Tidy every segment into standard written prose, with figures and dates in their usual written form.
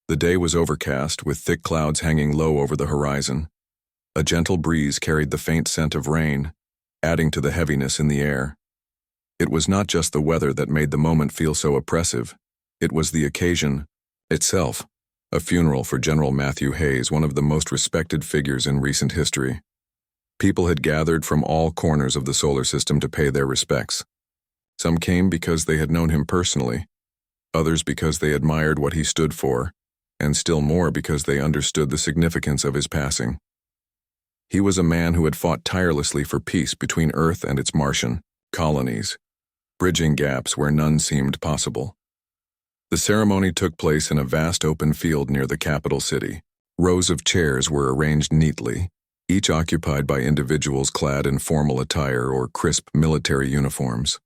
The day was overcast, with thick clouds hanging low over the horizon. A gentle breeze carried the faint scent of rain, adding to the heaviness in the air. It was not just the weather that made the moment feel so oppressive. It was the occasion itself, a funeral for General Matthew Hayes, one of the most respected figures in recent history. People had gathered from all corners of the solar system to pay their respects. Some came because they had known him personally, others because they admired what he stood for, and still more because they understood the significance of his passing. He was a man who had fought tirelessly for peace between Earth and its Martian colonies, bridging gaps where none seemed possible. The ceremony took place in a vast open field near the capital city. Rows of chairs were arranged neatly, each occupied by individuals clad in formal attire or crisp military uniforms.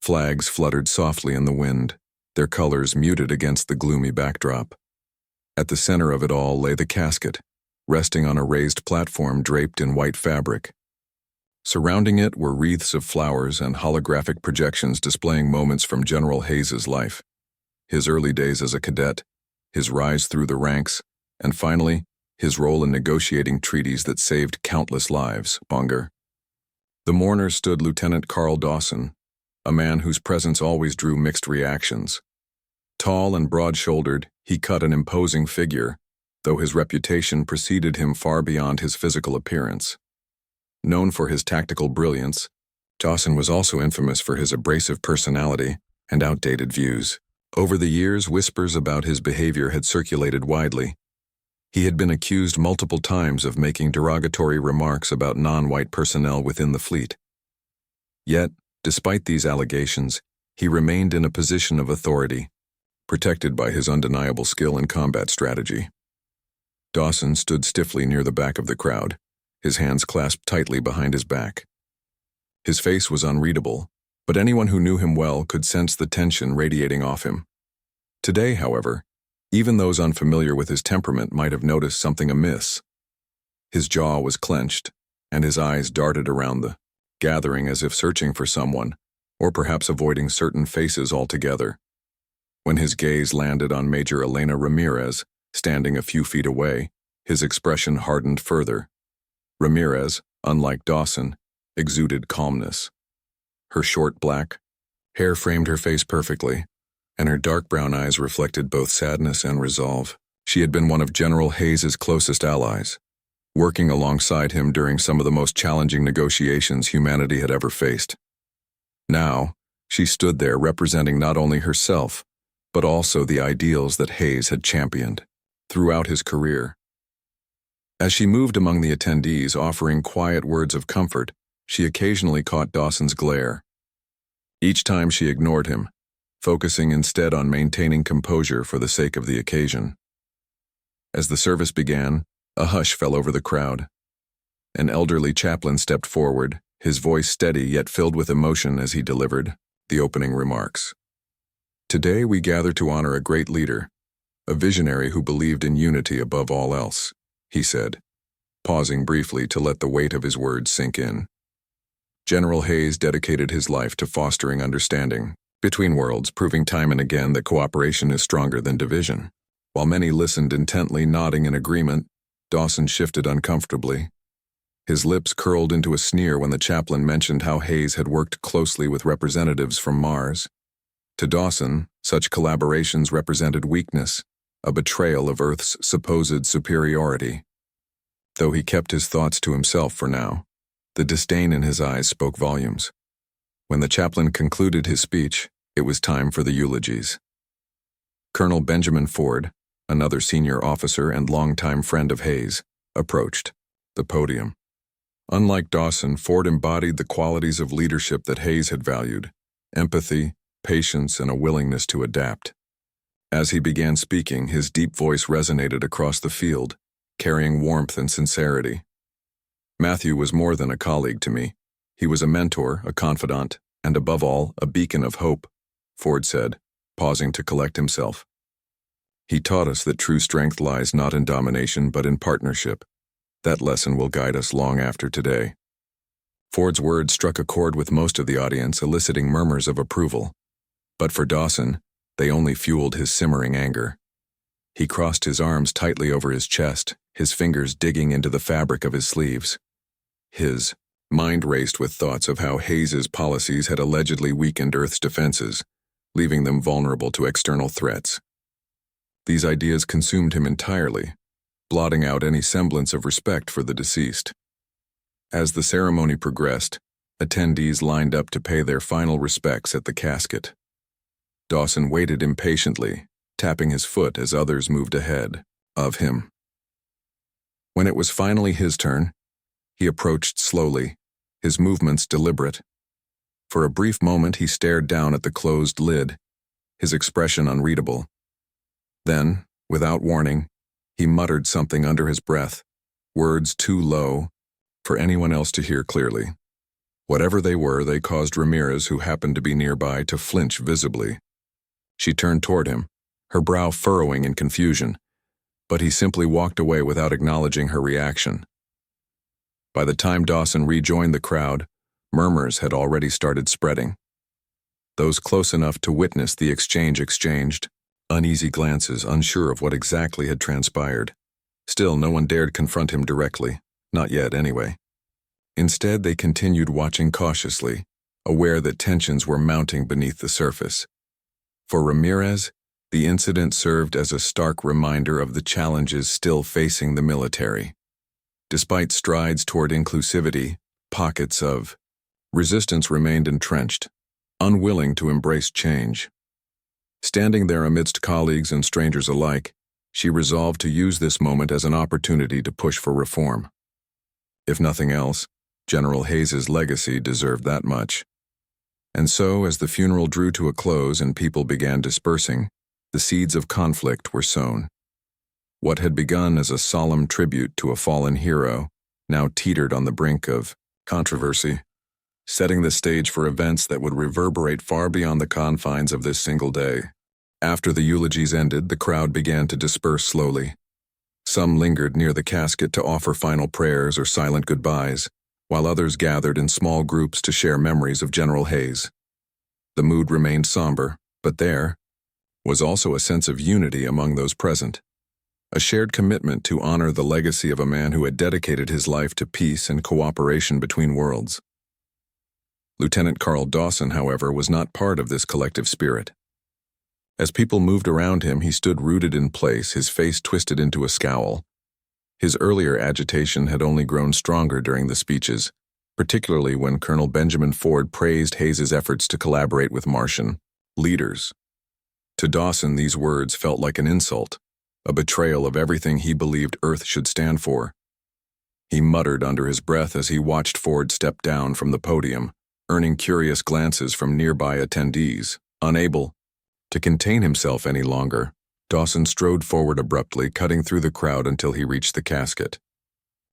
Flags fluttered softly in the wind, their colors muted against the gloomy backdrop. At the center of it all lay the casket, resting on a raised platform draped in white fabric. Surrounding it were wreaths of flowers and holographic projections displaying moments from General Hayes's life. His early days as a cadet, his rise through the ranks, and finally, his role in negotiating treaties that saved countless lives. Bonger. The mourner stood Lieutenant Carl Dawson, a man whose presence always drew mixed reactions. Tall and broad-shouldered, he cut an imposing figure, though his reputation preceded him far beyond his physical appearance. Known for his tactical brilliance, Dawson was also infamous for his abrasive personality and outdated views. Over the years, whispers about his behavior had circulated widely. He had been accused multiple times of making derogatory remarks about non-white personnel within the fleet. Yet, despite these allegations, he remained in a position of authority, protected by his undeniable skill in combat strategy. Dawson stood stiffly near the back of the crowd, his hands clasped tightly behind his back. His face was unreadable, but anyone who knew him well could sense the tension radiating off him. Today, however, even those unfamiliar with his temperament might have noticed something amiss. His jaw was clenched, and his eyes darted around the gathering as if searching for someone, or perhaps avoiding certain faces altogether. When his gaze landed on Major Elena Ramirez, standing a few feet away, his expression hardened further. Ramirez, unlike Dawson, exuded calmness. Her short black hair framed her face perfectly, and her dark brown eyes reflected both sadness and resolve. She had been one of General Hayes's closest allies, working alongside him during some of the most challenging negotiations humanity had ever faced. Now, she stood there representing not only herself, but also the ideals that Hayes had championed throughout his career. As she moved among the attendees offering quiet words of comfort, she occasionally caught Dawson's glare. Each time she ignored him, focusing instead on maintaining composure for the sake of the occasion. As the service began, a hush fell over the crowd. An elderly chaplain stepped forward, his voice steady yet filled with emotion as he delivered the opening remarks. Today we gather to honor a great leader, a visionary who believed in unity above all else, he said, pausing briefly to let the weight of his words sink in. General Hayes dedicated his life to fostering understanding between worlds, proving time and again that cooperation is stronger than division. While many listened intently, nodding in agreement, Dawson shifted uncomfortably. His lips curled into a sneer when the chaplain mentioned how Hayes had worked closely with representatives from Mars. To Dawson, such collaborations represented weakness, a betrayal of Earth's supposed superiority. Though he kept his thoughts to himself for now, the disdain in his eyes spoke volumes. When the chaplain concluded his speech, it was time for the eulogies. Colonel Benjamin Ford, another senior officer and longtime friend of Hayes, approached the podium. Unlike Dawson, Ford embodied the qualities of leadership that Hayes had valued: empathy, patience, and a willingness to adapt. As he began speaking, his deep voice resonated across the field, carrying warmth and sincerity. Matthew was more than a colleague to me. He was a mentor, a confidant, and above all, a beacon of hope, Ford said, pausing to collect himself. He taught us that true strength lies not in domination but in partnership. That lesson will guide us long after today. Ford's words struck a chord with most of the audience, eliciting murmurs of approval. But for Dawson, they only fueled his simmering anger. He crossed his arms tightly over his chest, his fingers digging into the fabric of his sleeves. His mind raced with thoughts of how Hayes's policies had allegedly weakened Earth's defenses, leaving them vulnerable to external threats. These ideas consumed him entirely, blotting out any semblance of respect for the deceased. As the ceremony progressed, attendees lined up to pay their final respects at the casket. Dawson waited impatiently, tapping his foot as others moved ahead of him. When it was finally his turn, he approached slowly, his movements deliberate. For a brief moment he stared down at the closed lid, his expression unreadable. Then, without warning, he muttered something under his breath, words too low for anyone else to hear clearly. Whatever they were, they caused Ramirez, who happened to be nearby, to flinch visibly. She turned toward him, her brow furrowing in confusion, but he simply walked away without acknowledging her reaction. By the time Dawson rejoined the crowd, murmurs had already started spreading. Those close enough to witness the exchange exchanged uneasy glances, unsure of what exactly had transpired. Still, no one dared confront him directly, not yet anyway. Instead, they continued watching cautiously, aware that tensions were mounting beneath the surface. For Ramirez, the incident served as a stark reminder of the challenges still facing the military. Despite strides toward inclusivity, pockets of resistance remained entrenched, unwilling to embrace change. Standing there amidst colleagues and strangers alike, she resolved to use this moment as an opportunity to push for reform. If nothing else, General Hayes's legacy deserved that much. And so, as the funeral drew to a close and people began dispersing, the seeds of conflict were sown. What had begun as a solemn tribute to a fallen hero now teetered on the brink of controversy, setting the stage for events that would reverberate far beyond the confines of this single day. After the eulogies ended, the crowd began to disperse slowly. Some lingered near the casket to offer final prayers or silent goodbyes, while others gathered in small groups to share memories of General Hayes. The mood remained somber, but there was also a sense of unity among those present, a shared commitment to honor the legacy of a man who had dedicated his life to peace and cooperation between worlds. Lieutenant Carl Dawson, however, was not part of this collective spirit. As people moved around him, he stood rooted in place, his face twisted into a scowl. His earlier agitation had only grown stronger during the speeches, particularly when Colonel Benjamin Ford praised Hayes's efforts to collaborate with Martian leaders. To Dawson, these words felt like an insult, a betrayal of everything he believed Earth should stand for. He muttered under his breath as he watched Ford step down from the podium, earning curious glances from nearby attendees. Unable to contain himself any longer, Dawson strode forward abruptly, cutting through the crowd until he reached the casket.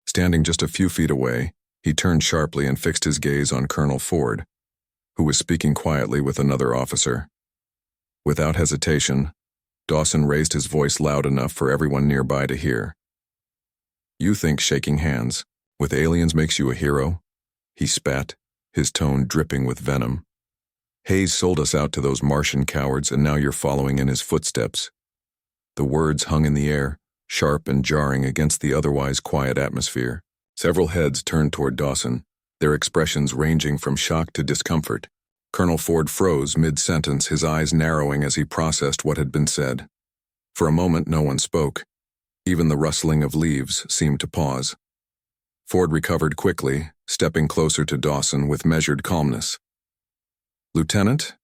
Standing just a few feet away, he turned sharply and fixed his gaze on Colonel Ford, who was speaking quietly with another officer. Without hesitation, Dawson raised his voice loud enough for everyone nearby to hear. "You think shaking hands with aliens makes you a hero?" He spat, his tone dripping with venom. "Hayes sold us out to those Martian cowards, and now you're following in his footsteps." The words hung in the air, sharp and jarring against the otherwise quiet atmosphere. Several heads turned toward Dawson, their expressions ranging from shock to discomfort. Colonel Ford froze mid-sentence, his eyes narrowing as he processed what had been said. For a moment, no one spoke. Even the rustling of leaves seemed to pause. Ford recovered quickly, stepping closer to Dawson with measured calmness. "Lieutenant,"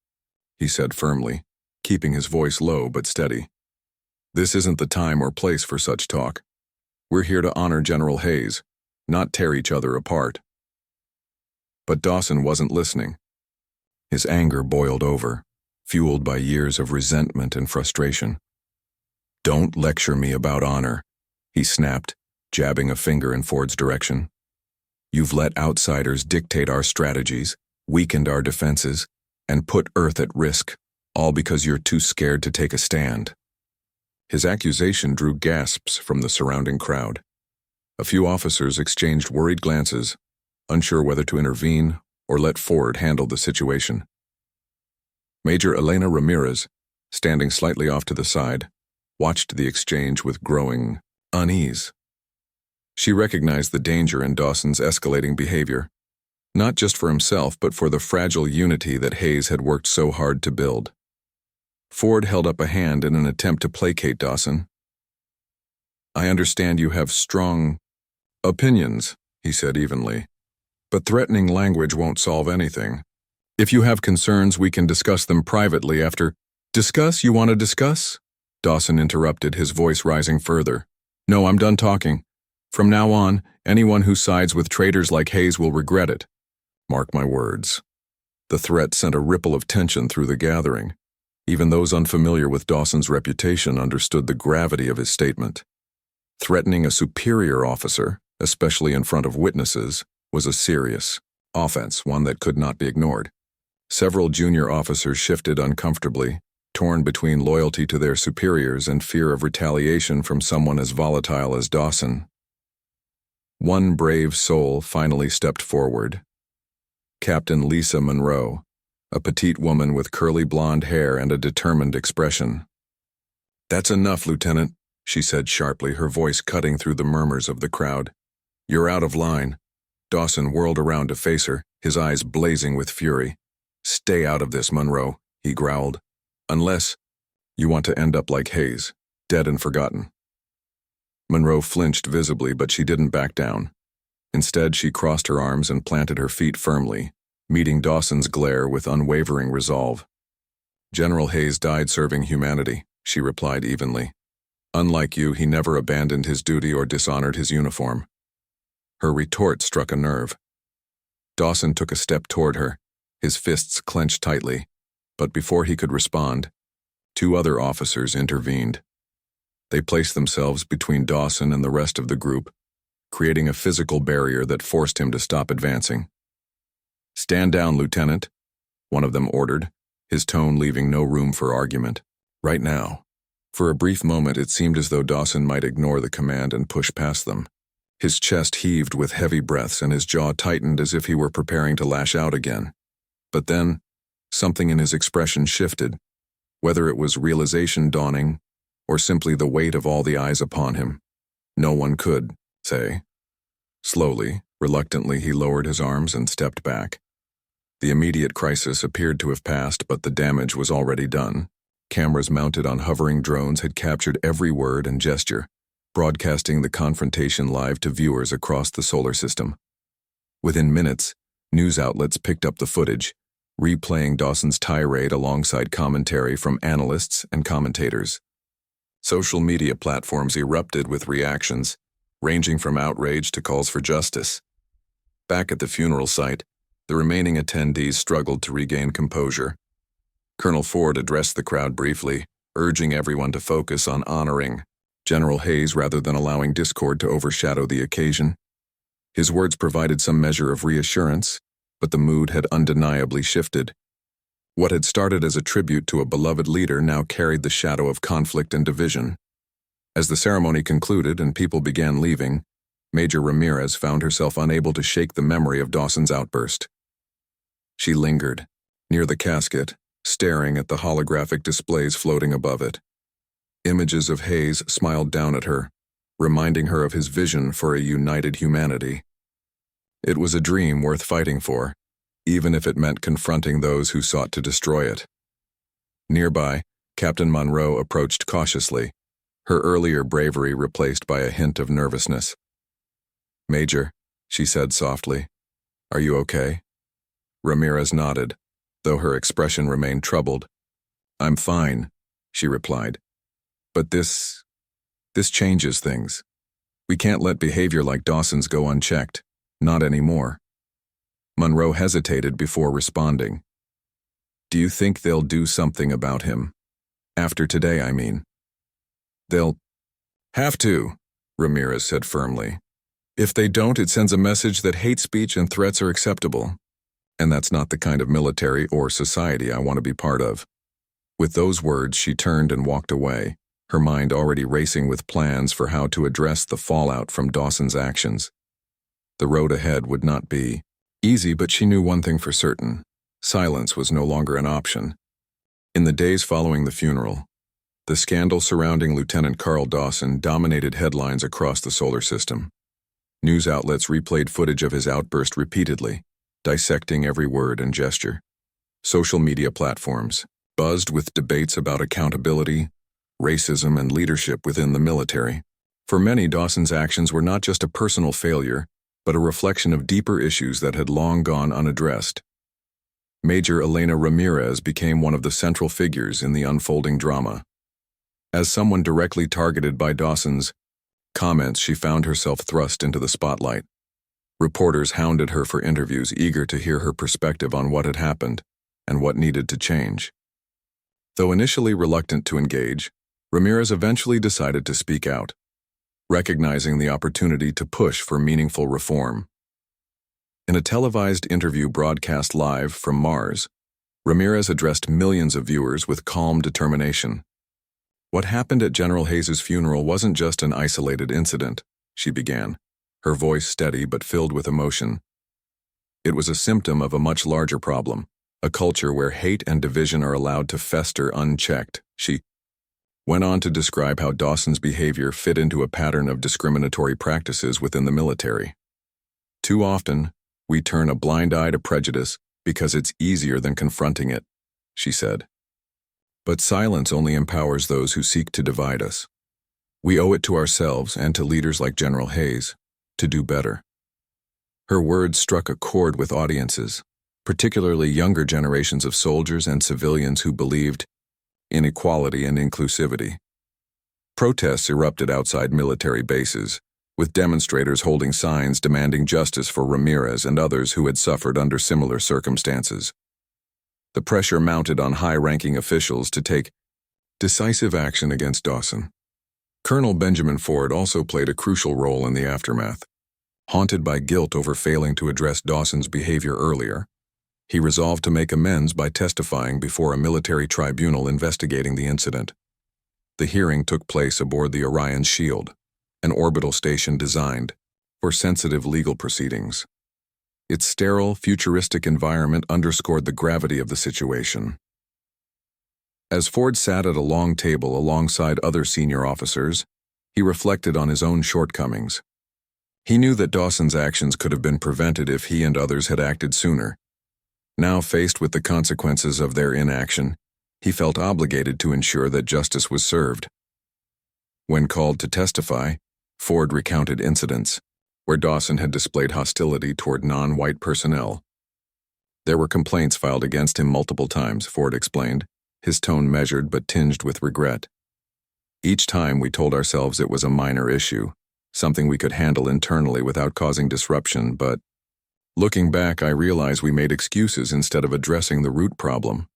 he said firmly, keeping his voice low but steady. "This isn't the time or place for such talk. We're here to honor General Hayes, not tear each other apart." But Dawson wasn't listening. His anger boiled over, fueled by years of resentment and frustration. "Don't lecture me about honor," he snapped, jabbing a finger in Ford's direction. "You've let outsiders dictate our strategies, weakened our defenses, and put Earth at risk, all because you're too scared to take a stand." His accusation drew gasps from the surrounding crowd. A few officers exchanged worried glances, unsure whether to intervene or let Ford handle the situation. Major Elena Ramirez, standing slightly off to the side, watched the exchange with growing unease. She recognized the danger in Dawson's escalating behavior, not just for himself but for the fragile unity that Hayes had worked so hard to build. Ford held up a hand in an attempt to placate Dawson. "I understand you have strong opinions," he said evenly, "but threatening language won't solve anything. If you have concerns, we can discuss them privately after—" "Discuss? You want to discuss?" Dawson interrupted, his voice rising further. "No, I'm done talking. From now on, anyone who sides with traitors like Hayes will regret it. Mark my words." The threat sent a ripple of tension through the gathering. Even those unfamiliar with Dawson's reputation understood the gravity of his statement. Threatening a superior officer, especially in front of witnesses, was a serious offense, one that could not be ignored. Several junior officers shifted uncomfortably, torn between loyalty to their superiors and fear of retaliation from someone as volatile as Dawson. One brave soul finally stepped forward. Captain Lisa Monroe, a petite woman with curly blonde hair and a determined expression. "That's enough, Lieutenant," she said sharply, her voice cutting through the murmurs of the crowd. "You're out of line." Dawson whirled around to face her, his eyes blazing with fury. "Stay out of this, Monroe," he growled. "Unless you want to end up like Hayes, dead and forgotten." Monroe flinched visibly, but she didn't back down. Instead, she crossed her arms and planted her feet firmly, meeting Dawson's glare with unwavering resolve. "General Hayes died serving humanity," she replied evenly. "Unlike you, he never abandoned his duty or dishonored his uniform." Her retort struck a nerve. Dawson took a step toward her, his fists clenched tightly, but before he could respond, two other officers intervened. They placed themselves between Dawson and the rest of the group, creating a physical barrier that forced him to stop advancing. "Stand down, Lieutenant," one of them ordered, his tone leaving no room for argument. Right now. For a brief moment it seemed as though Dawson might ignore the command and push past them. His chest heaved with heavy breaths and his jaw tightened as if he were preparing to lash out again. But then, something in his expression shifted, whether it was realization dawning or simply the weight of all the eyes upon him. No one could say. Slowly, reluctantly, he lowered his arms and stepped back. The immediate crisis appeared to have passed, but the damage was already done. Cameras mounted on hovering drones had captured every word and gesture, broadcasting the confrontation live to viewers across the solar system. Within minutes, news outlets picked up the footage, replaying Dawson's tirade alongside commentary from analysts and commentators. Social media platforms erupted with reactions, ranging from outrage to calls for justice. Back at the funeral site, the remaining attendees struggled to regain composure. Colonel Ford addressed the crowd briefly, urging everyone to focus on honoring General Hayes rather than allowing discord to overshadow the occasion. His words provided some measure of reassurance, but the mood had undeniably shifted. What had started as a tribute to a beloved leader now carried the shadow of conflict and division. As the ceremony concluded and people began leaving, Major Ramirez found herself unable to shake the memory of Dawson's outburst. She lingered, near the casket, staring at the holographic displays floating above it. Images of Hayes smiled down at her, reminding her of his vision for a united humanity. It was a dream worth fighting for, even if it meant confronting those who sought to destroy it. Nearby, Captain Monroe approached cautiously, her earlier bravery replaced by a hint of nervousness. "Major," she said softly, "are you okay?" Ramirez nodded, though her expression remained troubled. "I'm fine," she replied. "But this changes things. We can't let behavior like Dawson's go unchecked. Not anymore." Monroe hesitated before responding. "Do you think they'll do something about him? After today, I mean." "They'll have to," Ramirez said firmly. "If they don't, it sends a message that hate speech and threats are acceptable. And that's not the kind of military or society I want to be part of." With those words, she turned and walked away, her mind already racing with plans for how to address the fallout from Dawson's actions. The road ahead would not be easy, but she knew one thing for certain: silence was no longer an option. In the days following the funeral, The scandal surrounding Lieutenant Carl Dawson dominated headlines across the solar system. News outlets replayed footage of his outburst repeatedly, dissecting every word and gesture. Social media platforms buzzed with debates about accountability, racism, and leadership within the military. For many, Dawson's actions were not just a personal failure, but a reflection of deeper issues that had long gone unaddressed. Major Elena Ramirez became one of the central figures in the unfolding drama. As someone directly targeted by Dawson's comments, she found herself thrust into the spotlight. Reporters hounded her for interviews, eager to hear her perspective on what had happened and what needed to change. Though initially reluctant to engage, Ramirez eventually decided to speak out, recognizing the opportunity to push for meaningful reform. In a televised interview broadcast live from Mars, Ramirez addressed millions of viewers with calm determination. What happened at General Hayes' funeral wasn't just an isolated incident, she began, her voice steady but filled with emotion. It was a symptom of a much larger problem, a culture where hate and division are allowed to fester unchecked. She went on to describe how Dawson's behavior fit into a pattern of discriminatory practices within the military. Too often, we turn a blind eye to prejudice because it's easier than confronting it, she said. But silence only empowers those who seek to divide us. We owe it to ourselves and to leaders like General Hayes to do better. Her words struck a chord with audiences, particularly younger generations of soldiers and civilians who believed in equality and inclusivity. Protests erupted outside military bases, with demonstrators holding signs demanding justice for Ramirez and others who had suffered under similar circumstances. The pressure mounted on high-ranking officials to take decisive action against Dawson. Colonel Benjamin Ford also played a crucial role in the aftermath. Haunted by guilt over failing to address Dawson's behavior earlier, he resolved to make amends by testifying before a military tribunal investigating the incident. The hearing took place aboard the Orion Shield, an orbital station designed for sensitive legal proceedings. Its sterile, futuristic environment underscored the gravity of the situation. As Ford sat at a long table alongside other senior officers, he reflected on his own shortcomings. He knew that Dawson's actions could have been prevented if he and others had acted sooner. Now faced with the consequences of their inaction, he felt obligated to ensure that justice was served. When called to testify, Ford recounted incidents where Dawson had displayed hostility toward non-white personnel. There were complaints filed against him multiple times, Ford explained, his tone measured but tinged with regret. Each time we told ourselves it was a minor issue, something we could handle internally without causing disruption, but looking back, I realize we made excuses instead of addressing the root problem.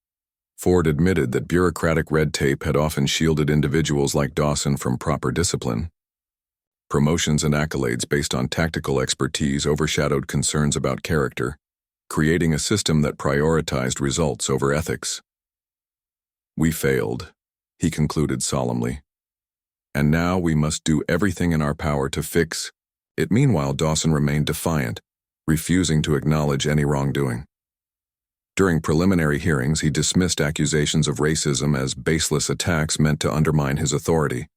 Ford admitted that bureaucratic red tape had often shielded individuals like Dawson from proper discipline. Promotions and accolades based on tactical expertise overshadowed concerns about character, creating a system that prioritized results over ethics. We failed, he concluded solemnly. And now we must do everything in our power to fix it. Meanwhile, Dawson remained defiant, refusing to acknowledge any wrongdoing. During preliminary hearings, he dismissed accusations of racism as baseless attacks meant to undermine his authority.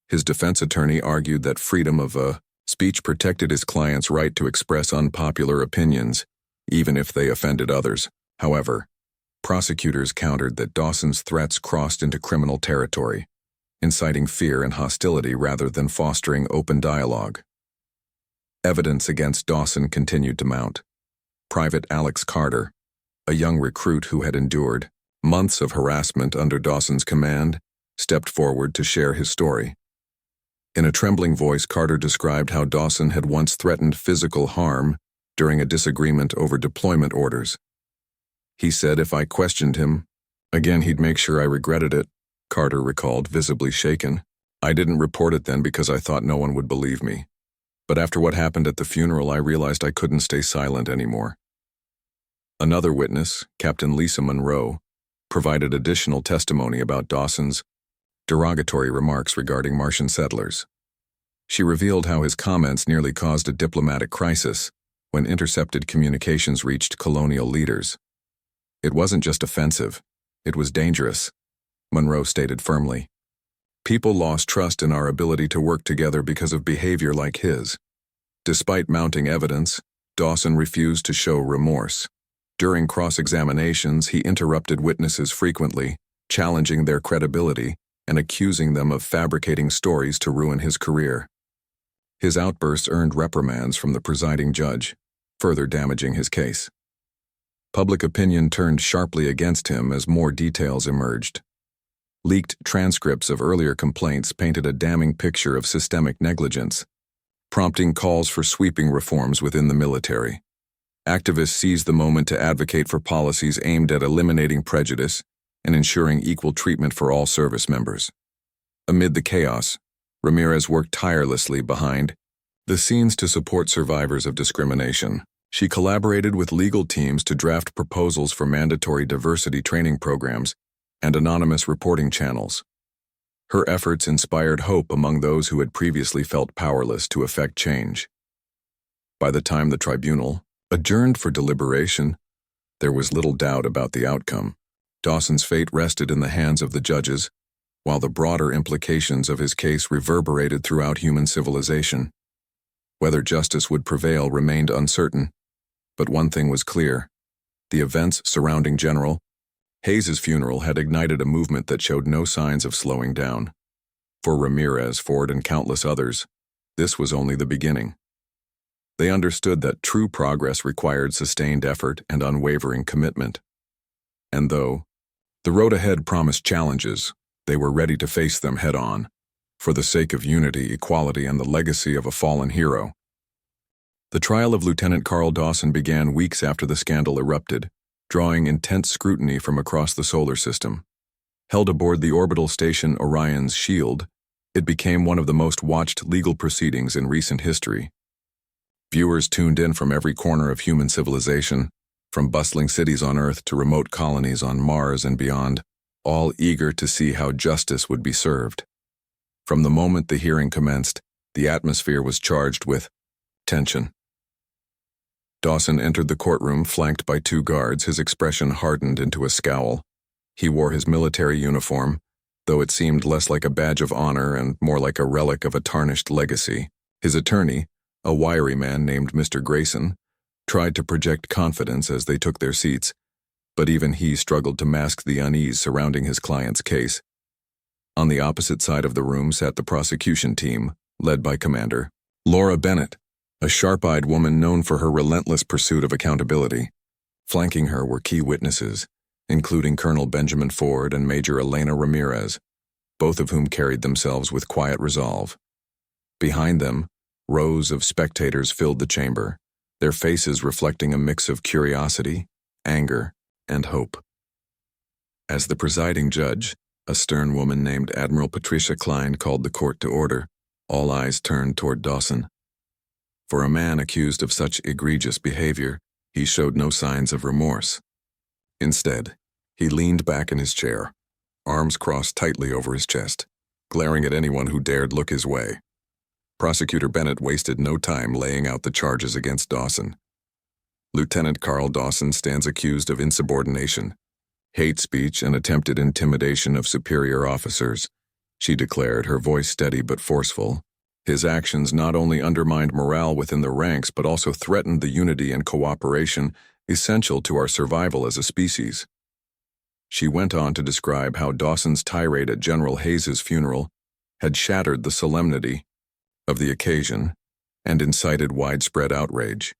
His defense attorney argued that freedom of speech protected his client's right to express unpopular opinions, even if they offended others. However, prosecutors countered that Dawson's threats crossed into criminal territory, inciting fear and hostility rather than fostering open dialogue. Evidence against Dawson continued to mount. Private Alex Carter, a young recruit who had endured months of harassment under Dawson's command, stepped forward to share his story. In a trembling voice, Carter described how Dawson had once threatened physical harm during a disagreement over deployment orders. He said if I questioned him again, he'd make sure I regretted it, Carter recalled, visibly shaken. I didn't report it then because I thought no one would believe me. But after what happened at the funeral, I realized I couldn't stay silent anymore. Another witness, Captain Lisa Monroe, provided additional testimony about Dawson's derogatory remarks regarding Martian settlers. She revealed how his comments nearly caused a diplomatic crisis when intercepted communications reached colonial leaders. It wasn't just offensive, it was dangerous, Monroe stated firmly. People lost trust in our ability to work together because of behavior like his. Despite mounting evidence, Dawson refused to show remorse. During cross-examinations, he interrupted witnesses frequently, challenging their credibility and accusing them of fabricating stories to ruin his career. His outbursts earned reprimands from the presiding judge, further damaging his case. Public opinion turned sharply against him as more details emerged. Leaked transcripts of earlier complaints painted a damning picture of systemic negligence, prompting calls for sweeping reforms within the military. Activists seized the moment to advocate for policies aimed at eliminating prejudice and ensuring equal treatment for all service members. Amid the chaos, Ramirez worked tirelessly behind the scenes to support survivors of discrimination. She collaborated with legal teams to draft proposals for mandatory diversity training programs and anonymous reporting channels. Her efforts inspired hope among those who had previously felt powerless to effect change. By the time the tribunal adjourned for deliberation, there was little doubt about the outcome. Dawson's fate rested in the hands of the judges, while the broader implications of his case reverberated throughout human civilization. Whether justice would prevail remained uncertain, but one thing was clear: the events surrounding General Hayes's funeral had ignited a movement that showed no signs of slowing down. For Ramirez, Ford, and countless others, this was only the beginning. They understood that true progress required sustained effort and unwavering commitment. And though the road ahead promised challenges, they were ready to face them head-on, for the sake of unity, equality, and the legacy of a fallen hero. The trial of Lieutenant Carl Dawson began weeks after the scandal erupted, drawing intense scrutiny from across the solar system. Held aboard the orbital station Orion's Shield, it became one of the most watched legal proceedings in recent history. Viewers tuned in from every corner of human civilization, from bustling cities on Earth to remote colonies on Mars and beyond, all eager to see how justice would be served. From the moment the hearing commenced, the atmosphere was charged with tension. Dawson entered the courtroom flanked by two guards, his expression hardened into a scowl. He wore his military uniform, though it seemed less like a badge of honor and more like a relic of a tarnished legacy. His attorney, a wiry man named Mr. Grayson, tried to project confidence as they took their seats, but even he struggled to mask the unease surrounding his client's case. On the opposite side of the room sat the prosecution team, led by Commander Laura Bennett, a sharp-eyed woman known for her relentless pursuit of accountability. Flanking her were key witnesses, including Colonel Benjamin Ford and Major Elena Ramirez, both of whom carried themselves with quiet resolve. Behind them, rows of spectators filled the chamber, their faces reflecting a mix of curiosity, anger, and hope. As the presiding judge, a stern woman named Admiral Patricia Klein, called the court to order, all eyes turned toward Dawson. For a man accused of such egregious behavior, he showed no signs of remorse. Instead, he leaned back in his chair, arms crossed tightly over his chest, glaring at anyone who dared look his way. Prosecutor Bennett wasted no time laying out the charges against Dawson. Lieutenant Carl Dawson stands accused of insubordination, hate speech, and attempted intimidation of superior officers, she declared, her voice steady but forceful. His actions not only undermined morale within the ranks but also threatened the unity and cooperation essential to our survival as a species. She went on to describe how Dawson's tirade at General Hayes's funeral had shattered the solemnity of the occasion and incited widespread outrage.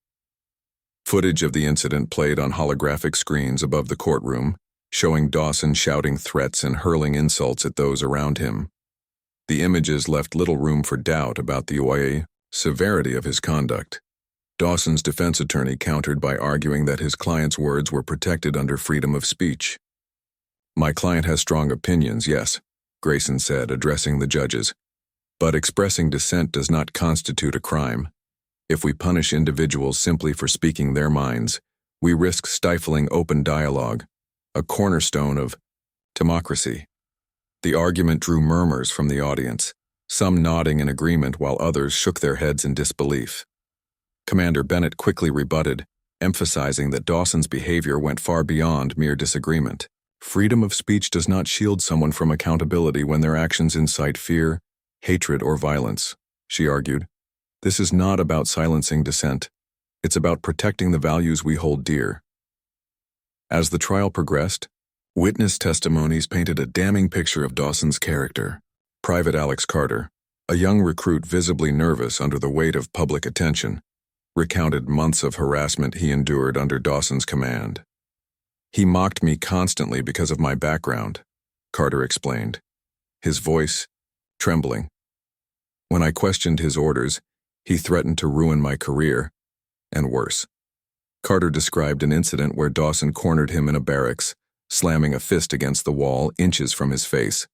Footage of the incident played on holographic screens above the courtroom, showing Dawson shouting threats and hurling insults at those around him. The images left little room for doubt about the severity of his conduct. Dawson's defense attorney countered by arguing that his client's words were protected under freedom of speech. "My client has strong opinions, yes," Grayson said, addressing the judges. "But expressing dissent does not constitute a crime. If we punish individuals simply for speaking their minds, we risk stifling open dialogue, a cornerstone of democracy." The argument drew murmurs from the audience, some nodding in agreement while others shook their heads in disbelief. Commander Bennett quickly rebutted, emphasizing that Dawson's behavior went far beyond mere disagreement. Freedom of speech does not shield someone from accountability when their actions incite fear, hatred, or violence, she argued. This is not about silencing dissent. It's about protecting the values we hold dear. As the trial progressed, witness testimonies painted a damning picture of Dawson's character. Private Alex Carter, a young recruit visibly nervous under the weight of public attention, recounted months of harassment he endured under Dawson's command. "He mocked me constantly because of my background," Carter explained, his voice trembling. "When I questioned his orders, he threatened to ruin my career, and worse." Carter described an incident where Dawson cornered him in a barracks, slamming a fist against the wall inches from his face.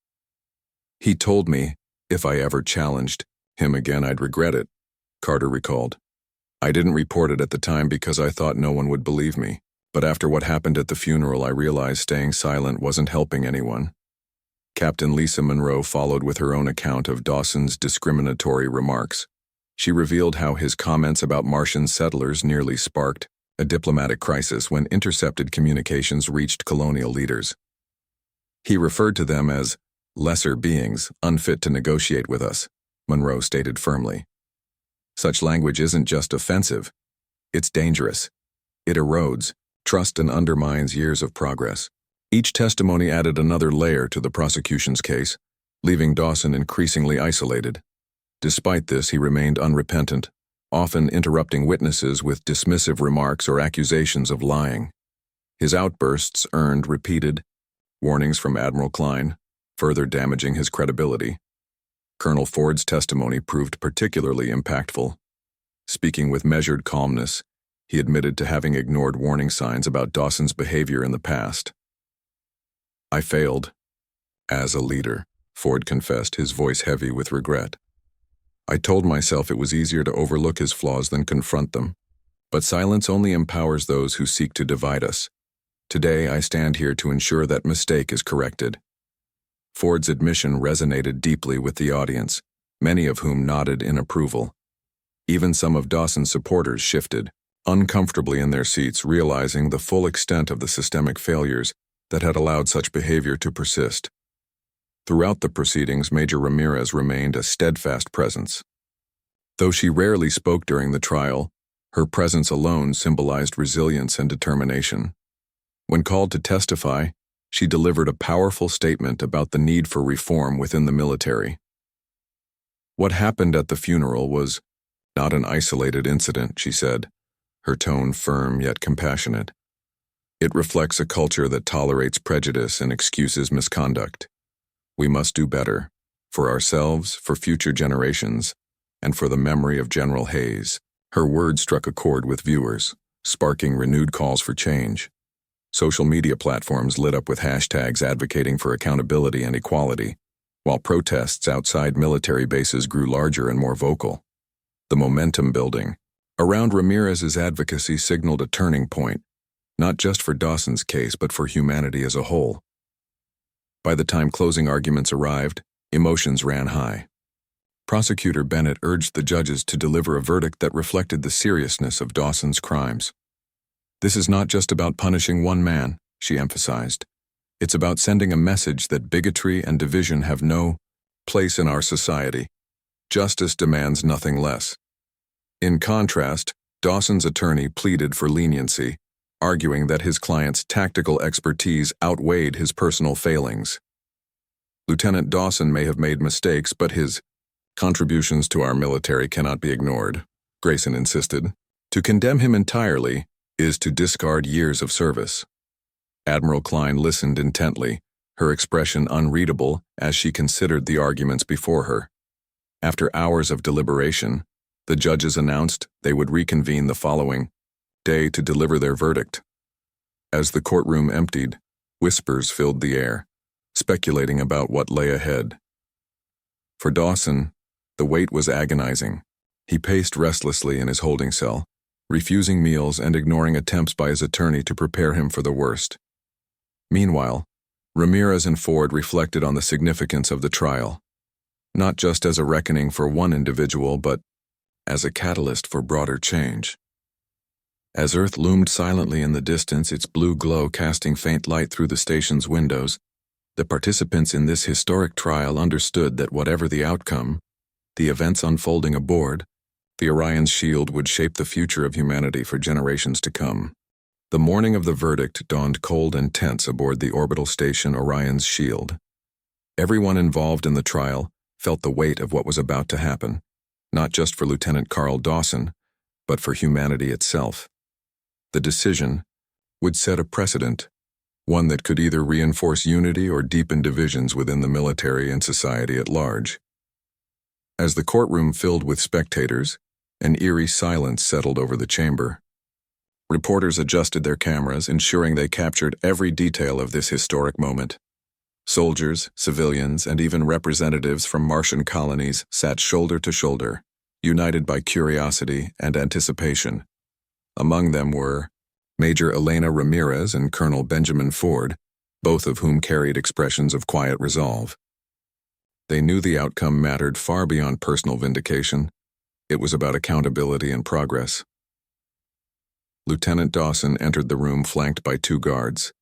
"He told me if I ever challenged him again, I'd regret it," Carter recalled. "I didn't report it at the time because I thought no one would believe me, but after what happened at the funeral, I realized staying silent wasn't helping anyone." Captain Lisa Monroe followed with her own account of Dawson's discriminatory remarks. She revealed how his comments about Martian settlers nearly sparked a diplomatic crisis when intercepted communications reached colonial leaders. "He referred to them as lesser beings, unfit to negotiate with us," Monroe stated firmly. "Such language isn't just offensive, it's dangerous. It erodes trust and undermines years of progress." Each testimony added another layer to the prosecution's case, leaving Dawson increasingly isolated. Despite this, he remained unrepentant, often interrupting witnesses with dismissive remarks or accusations of lying. His outbursts earned repeated warnings from Admiral Klein, further damaging his credibility. Colonel Ford's testimony proved particularly impactful. Speaking with measured calmness, he admitted to having ignored warning signs about Dawson's behavior in the past. "I failed as a leader," Ford confessed, his voice heavy with regret. "I told myself it was easier to overlook his flaws than confront them. But silence only empowers those who seek to divide us. Today, I stand here to ensure that mistake is corrected." Ford's admission resonated deeply with the audience, many of whom nodded in approval. Even some of Dawson's supporters shifted, uncomfortably in their seats, realizing the full extent of the systemic failures that had allowed such behavior to persist. Throughout the proceedings, Major Ramirez remained a steadfast presence. Though she rarely spoke during the trial, her presence alone symbolized resilience and determination. When called to testify, she delivered a powerful statement about the need for reform within the military. "What happened at the funeral was not an isolated incident," she said, her tone firm yet compassionate. "It reflects a culture that tolerates prejudice and excuses misconduct. We must do better, for ourselves, for future generations, and for the memory of General Hayes." Her words struck a chord with viewers, sparking renewed calls for change. Social media platforms lit up with hashtags advocating for accountability and equality, while protests outside military bases grew larger and more vocal. The momentum building around Ramirez's advocacy signaled a turning point, not just for Dawson's case but for humanity as a whole. By the time closing arguments arrived, emotions ran high. Prosecutor Bennett urged the judges to deliver a verdict that reflected the seriousness of Dawson's crimes. "This is not just about punishing one man," she emphasized. "It's about sending a message that bigotry and division have no place in our society. Justice demands nothing less." In contrast, Dawson's attorney pleaded for leniency, arguing that his client's tactical expertise outweighed his personal failings. "Lieutenant Dawson may have made mistakes, but his contributions to our military cannot be ignored," Grayson insisted. "To condemn him entirely is to discard years of service." Admiral Klein listened intently, her expression unreadable as she considered the arguments before her. After hours of deliberation, the judges announced they would reconvene the following day to deliver their verdict. As the courtroom emptied, whispers filled the air, speculating about what lay ahead. For Dawson, the wait was agonizing. He paced restlessly in his holding cell, refusing meals and ignoring attempts by his attorney to prepare him for the worst. Meanwhile, Ramirez and Ford reflected on the significance of the trial, not just as a reckoning for one individual, but as a catalyst for broader change. As Earth loomed silently in the distance, its blue glow casting faint light through the station's windows, the participants in this historic trial understood that whatever the outcome, the events unfolding aboard, the Orion's shield would shape the future of humanity for generations to come. The morning of the verdict dawned cold and tense aboard the orbital station Orion's shield. Everyone involved in the trial felt the weight of what was about to happen, not just for Lieutenant Carl Dawson, but for humanity itself. The decision would set a precedent, one that could either reinforce unity or deepen divisions within the military and society at large. As the courtroom filled with spectators, an eerie silence settled over the chamber. Reporters adjusted their cameras, ensuring they captured every detail of this historic moment. Soldiers, civilians, and even representatives from Martian colonies sat shoulder to shoulder, united by curiosity and anticipation. Among them were Major Elena Ramirez and Colonel Benjamin Ford, both of whom carried expressions of quiet resolve. They knew the outcome mattered far beyond personal vindication. It was about accountability and progress. Lieutenant Dawson entered the room flanked by 2 guards,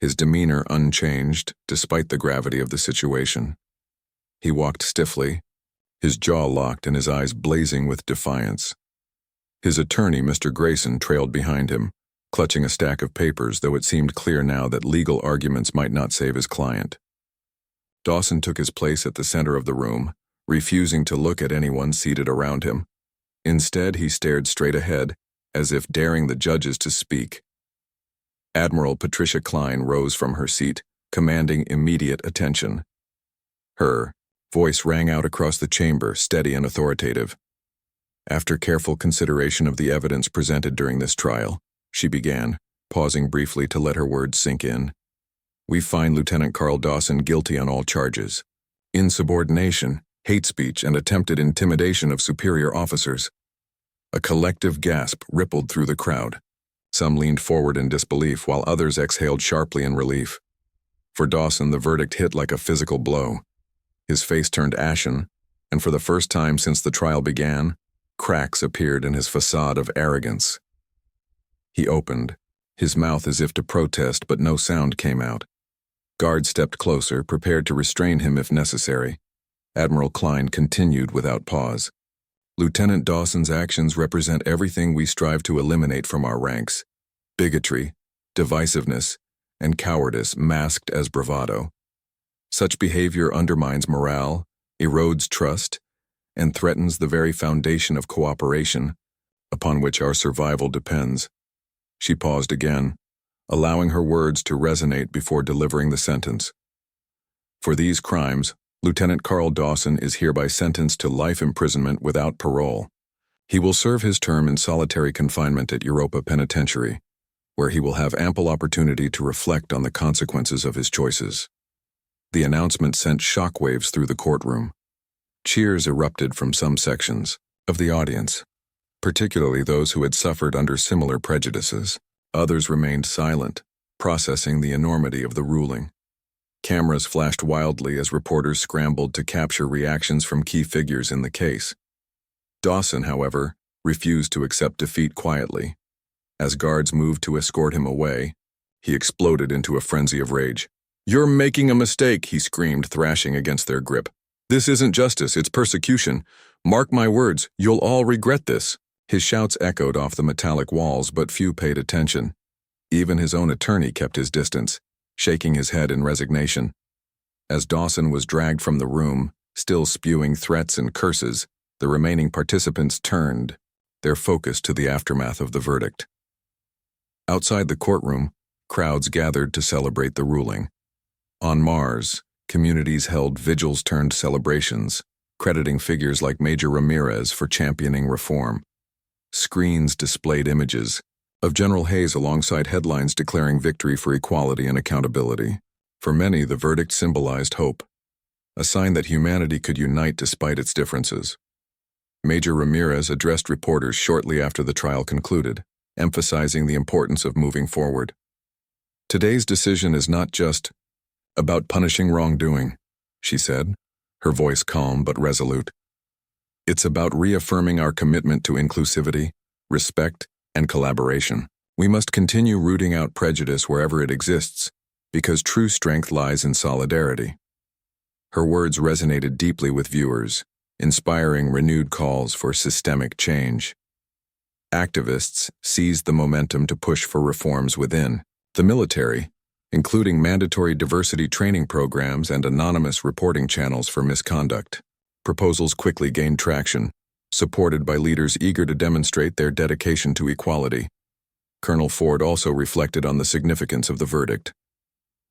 his demeanor unchanged despite the gravity of the situation. He walked stiffly, his jaw locked and his eyes blazing with defiance. His attorney, Mr. Grayson, trailed behind him, clutching a stack of papers, though it seemed clear now that legal arguments might not save his client. Dawson took his place at the center of the room, refusing to look at anyone seated around him. Instead, he stared straight ahead, as if daring the judges to speak. Admiral Patricia Klein rose from her seat, commanding immediate attention. Her voice rang out across the chamber, steady and authoritative. After careful consideration of the evidence presented during this trial, she began, pausing briefly to let her words sink in. We find Lieutenant Carl Dawson guilty on all charges: insubordination, hate speech, and attempted intimidation of superior officers. A collective gasp rippled through the crowd. Some leaned forward in disbelief, while others exhaled sharply in relief. For Dawson, the verdict hit like a physical blow. His face turned ashen, and for the first time since the trial began, cracks appeared in his facade of arrogance. He opened, his mouth as if to protest, but no sound came out. Guards stepped closer, prepared to restrain him if necessary. Admiral Klein continued without pause. Lieutenant Dawson's actions represent everything we strive to eliminate from our ranks: bigotry, divisiveness, and cowardice masked as bravado. Such behavior undermines morale, erodes trust, and threatens the very foundation of cooperation, upon which our survival depends. She paused again, allowing her words to resonate before delivering the sentence. For these crimes, Lieutenant Carl Dawson is hereby sentenced to life imprisonment without parole. He will serve his term in solitary confinement at Europa Penitentiary, where he will have ample opportunity to reflect on the consequences of his choices. The announcement sent shockwaves through the courtroom. Cheers erupted from some sections of the audience, particularly those who had suffered under similar prejudices. Others remained silent, processing the enormity of the ruling. Cameras flashed wildly as reporters scrambled to capture reactions from key figures in the case. Dawson, however, refused to accept defeat quietly. As guards moved to escort him away, he exploded into a frenzy of rage. "You're making a mistake," he screamed, thrashing against their grip. "This isn't justice, it's persecution. Mark my words, you'll all regret this." His shouts echoed off the metallic walls, but few paid attention. Even his own attorney kept his distance, shaking his head in resignation. As Dawson was dragged from the room, still spewing threats and curses, the remaining participants turned, their focus to the aftermath of the verdict. Outside the courtroom, crowds gathered to celebrate the ruling. On Mars, communities held vigils-turned-celebrations, crediting figures like Major Ramirez for championing reform. Screens displayed images of General Hayes alongside headlines declaring victory for equality and accountability. For many, the verdict symbolized hope, a sign that humanity could unite despite its differences. Major Ramirez addressed reporters shortly after the trial concluded, emphasizing the importance of moving forward. "Today's decision is not just about punishing wrongdoing," she said, her voice calm but resolute. "It's about reaffirming our commitment to inclusivity, respect, and collaboration. We must continue rooting out prejudice wherever it exists, because true strength lies in solidarity. Her words resonated deeply with viewers, inspiring renewed calls for systemic change. Activists seized the momentum to push for reforms within. The military, including mandatory diversity training programs and anonymous reporting channels for misconduct. Proposals quickly gained traction, supported by leaders eager to demonstrate their dedication to equality. Colonel Ford also reflected on the significance of the verdict.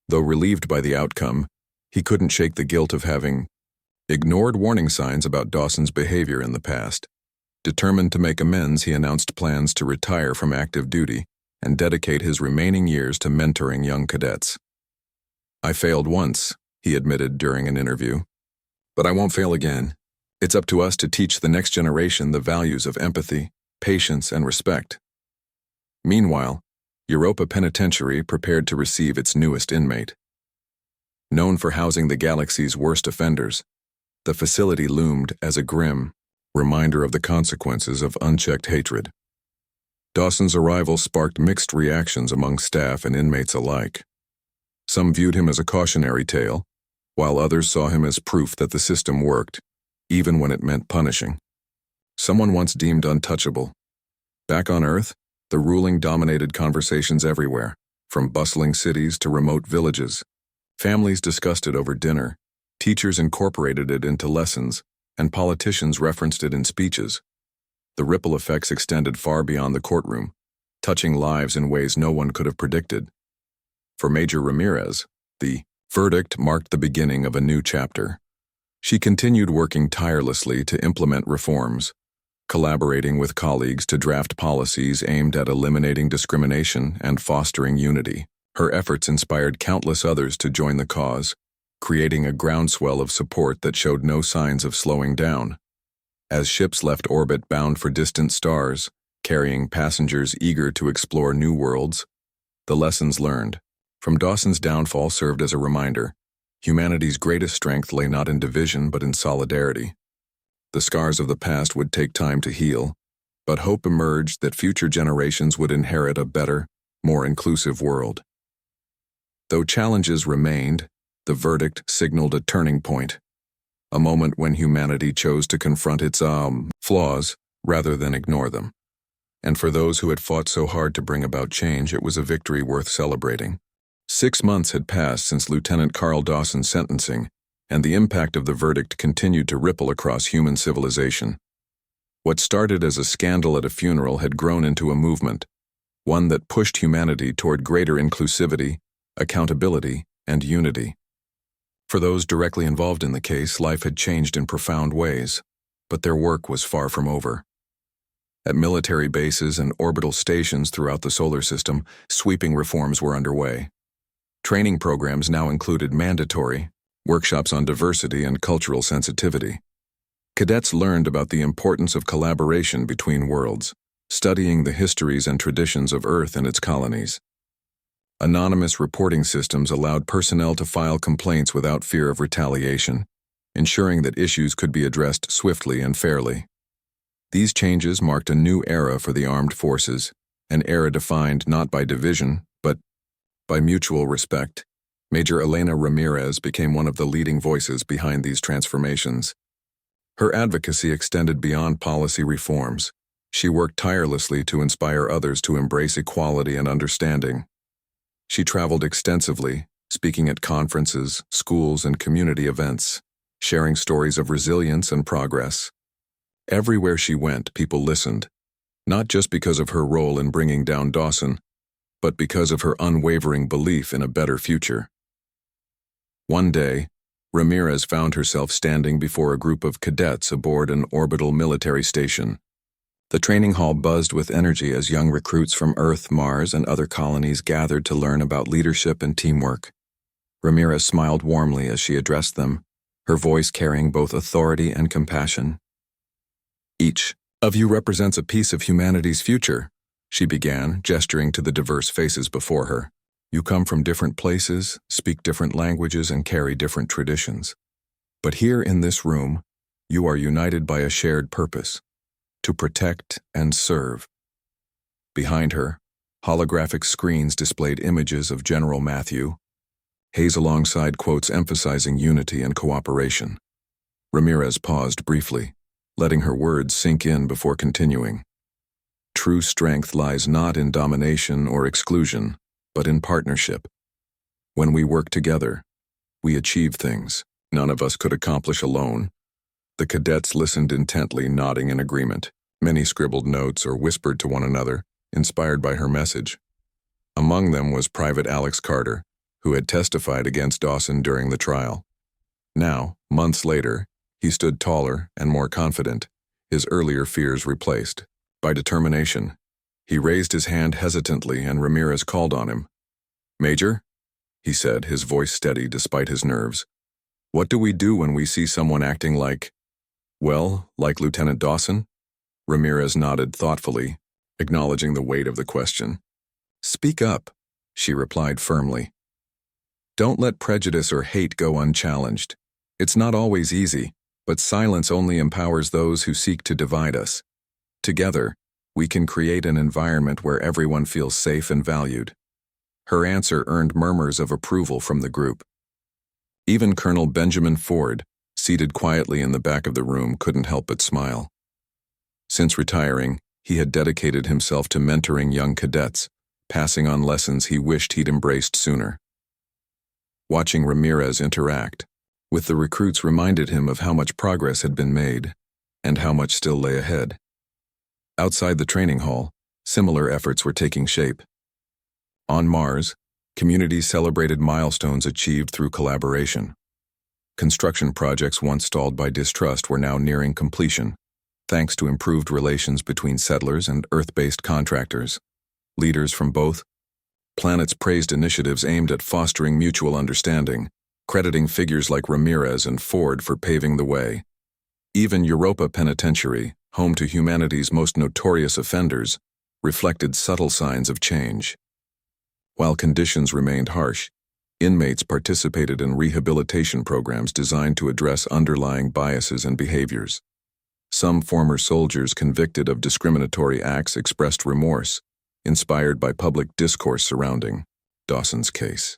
Though relieved by the outcome, he couldn't shake the guilt of having ignored warning signs about Dawson's behavior in the past. Determined to make amends, he announced plans to retire from active duty and dedicate his remaining years to mentoring young cadets. "I failed once," he admitted during an interview, "but I won't fail again. It's up to us to teach the next generation the values of empathy, patience, and respect." Meanwhile, Europa Penitentiary prepared to receive its newest inmate. Known for housing the galaxy's worst offenders, the facility loomed as a grim reminder of the consequences of unchecked hatred. Dawson's arrival sparked mixed reactions among staff and inmates alike. Some viewed him as a cautionary tale, while others saw him as proof that the system worked, even when it meant punishing. Someone once deemed untouchable. Back on Earth, the ruling dominated conversations everywhere, from bustling cities to remote villages. Families discussed it over dinner, teachers incorporated it into lessons, and politicians referenced it in speeches. The ripple effects extended far beyond the courtroom, touching lives in ways no one could have predicted. For Major Ramirez, the verdict marked the beginning of a new chapter. She continued working tirelessly to implement reforms, collaborating with colleagues to draft policies aimed at eliminating discrimination and fostering unity. Her efforts inspired countless others to join the cause, creating a groundswell of support that showed no signs of slowing down. As ships left orbit bound for distant stars, carrying passengers eager to explore new worlds, the lessons learned from Dawson's downfall served as a reminder. Humanity's greatest strength lay not in division but in solidarity. The scars of the past would take time to heal, but hope emerged that future generations would inherit a better, more inclusive world. Though challenges remained, the verdict signaled a turning point. A moment when humanity chose to confront its flaws rather than ignore them. And for those who had fought so hard to bring about change, it was a victory worth celebrating. 6 months had passed since Lieutenant Carl Dawson's sentencing, and the impact of the verdict continued to ripple across human civilization. What started as a scandal at a funeral had grown into a movement, one that pushed humanity toward greater inclusivity, accountability, and unity. For those directly involved in the case, life had changed in profound ways, but their work was far from over. At military bases and orbital stations throughout the solar system, sweeping reforms were underway. Training programs now included mandatory workshops on diversity and cultural sensitivity. Cadets learned about the importance of collaboration between worlds, studying the histories and traditions of Earth and its colonies. Anonymous reporting systems allowed personnel to file complaints without fear of retaliation, ensuring that issues could be addressed swiftly and fairly. These changes marked a new era for the armed forces, an era defined not by division, but by mutual respect. Major Elena Ramirez became one of the leading voices behind these transformations. Her advocacy extended beyond policy reforms. She worked tirelessly to inspire others to embrace equality and understanding. She traveled extensively, speaking at conferences, schools, and community events, sharing stories of resilience and progress. Everywhere she went, people listened, not just because of her role in bringing down Dawson, but because of her unwavering belief in a better future. One day, Ramirez found herself standing before a group of cadets aboard an orbital military station. The training hall buzzed with energy as young recruits from Earth, Mars, and other colonies gathered to learn about leadership and teamwork. Ramirez smiled warmly as she addressed them, her voice carrying both authority and compassion. "Each of you represents a piece of humanity's future," she began, gesturing to the diverse faces before her. "You come from different places, speak different languages, and carry different traditions. But here in this room, you are united by a shared purpose: to protect and serve. Behind her, holographic screens displayed images of General Matthew Hayes alongside quotes emphasizing unity and cooperation. Ramirez paused briefly, letting her words sink in before continuing. True strength lies not in domination or exclusion, but in partnership. When we work together, we achieve things none of us could accomplish alone. The cadets listened intently, nodding in agreement. Many scribbled notes or whispered to one another, inspired by her message. Among them was Private Alex Carter, who had testified against Dawson during the trial. Now, months later, he stood taller and more confident, his earlier fears replaced by determination. He raised his hand hesitantly and Ramirez called on him. "Major," he said, his voice steady despite his nerves. "What do we do when we see someone acting like Lieutenant Dawson?" Ramirez nodded thoughtfully, acknowledging the weight of the question. "Speak up," she replied firmly. "Don't let prejudice or hate go unchallenged. It's not always easy, but silence only empowers those who seek to divide us. Together, we can create an environment where everyone feels safe and valued." Her answer earned murmurs of approval from the group. Even Colonel Benjamin Ford, seated quietly in the back of the room, couldn't help but smile. Since retiring, he had dedicated himself to mentoring young cadets, passing on lessons he wished he'd embraced sooner. Watching Ramirez interact with the recruits reminded him of how much progress had been made, and how much still lay ahead. Outside the training hall, similar efforts were taking shape. On Mars, communities celebrated milestones achieved through collaboration. Construction projects once stalled by distrust were now nearing completion, thanks to improved relations between settlers and Earth-based contractors. Leaders from both planets praised initiatives aimed at fostering mutual understanding, crediting figures like Ramirez and Ford for paving the way. Even Europa Penitentiary, home to humanity's most notorious offenders, reflected subtle signs of change. While conditions remained harsh, inmates participated in rehabilitation programs designed to address underlying biases and behaviors. Some former soldiers convicted of discriminatory acts expressed remorse, inspired by public discourse surrounding Dawson's case.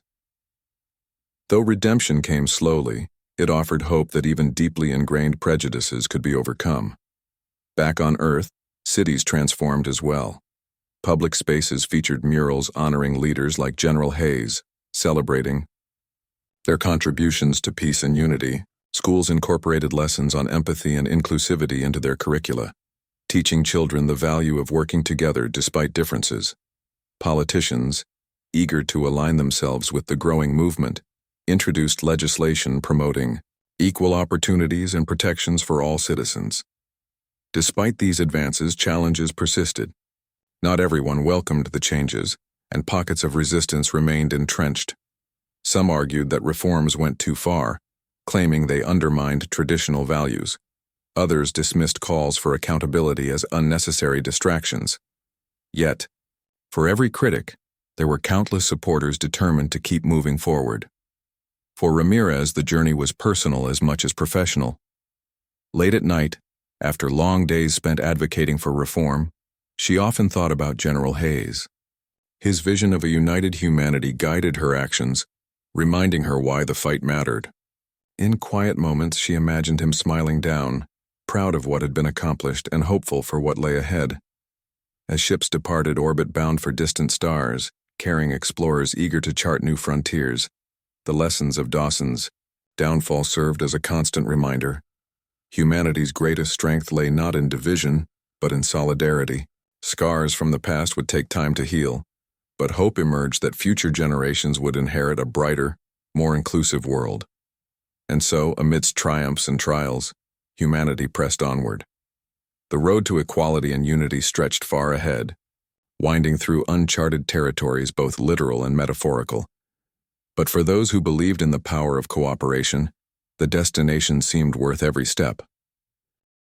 Though redemption came slowly, it offered hope that even deeply ingrained prejudices could be overcome. Back on Earth, cities transformed as well. Public spaces featured murals honoring leaders like General Hayes, celebrating their contributions to peace and unity. Schools incorporated lessons on empathy and inclusivity into their curricula, teaching children the value of working together despite differences. Politicians, eager to align themselves with the growing movement, introduced legislation promoting equal opportunities and protections for all citizens. Despite these advances, challenges persisted. Not everyone welcomed the changes, and pockets of resistance remained entrenched. Some argued that reforms went too far, claiming they undermined traditional values. Others dismissed calls for accountability as unnecessary distractions. Yet, for every critic, there were countless supporters determined to keep moving forward. For Ramirez, the journey was personal as much as professional. Late at night, after long days spent advocating for reform, she often thought about General Hayes. His vision of a united humanity guided her actions, reminding her why the fight mattered. In quiet moments, she imagined him smiling down, proud of what had been accomplished and hopeful for what lay ahead. As ships departed orbit bound for distant stars, carrying explorers eager to chart new frontiers, the lessons of Dawson's downfall served as a constant reminder. Humanity's greatest strength lay not in division, but in solidarity. Scars from the past would take time to heal, but hope emerged that future generations would inherit a brighter, more inclusive world. And so, amidst triumphs and trials, humanity pressed onward. The road to equality and unity stretched far ahead, winding through uncharted territories both literal and metaphorical. But for those who believed in the power of cooperation, the destination seemed worth every step.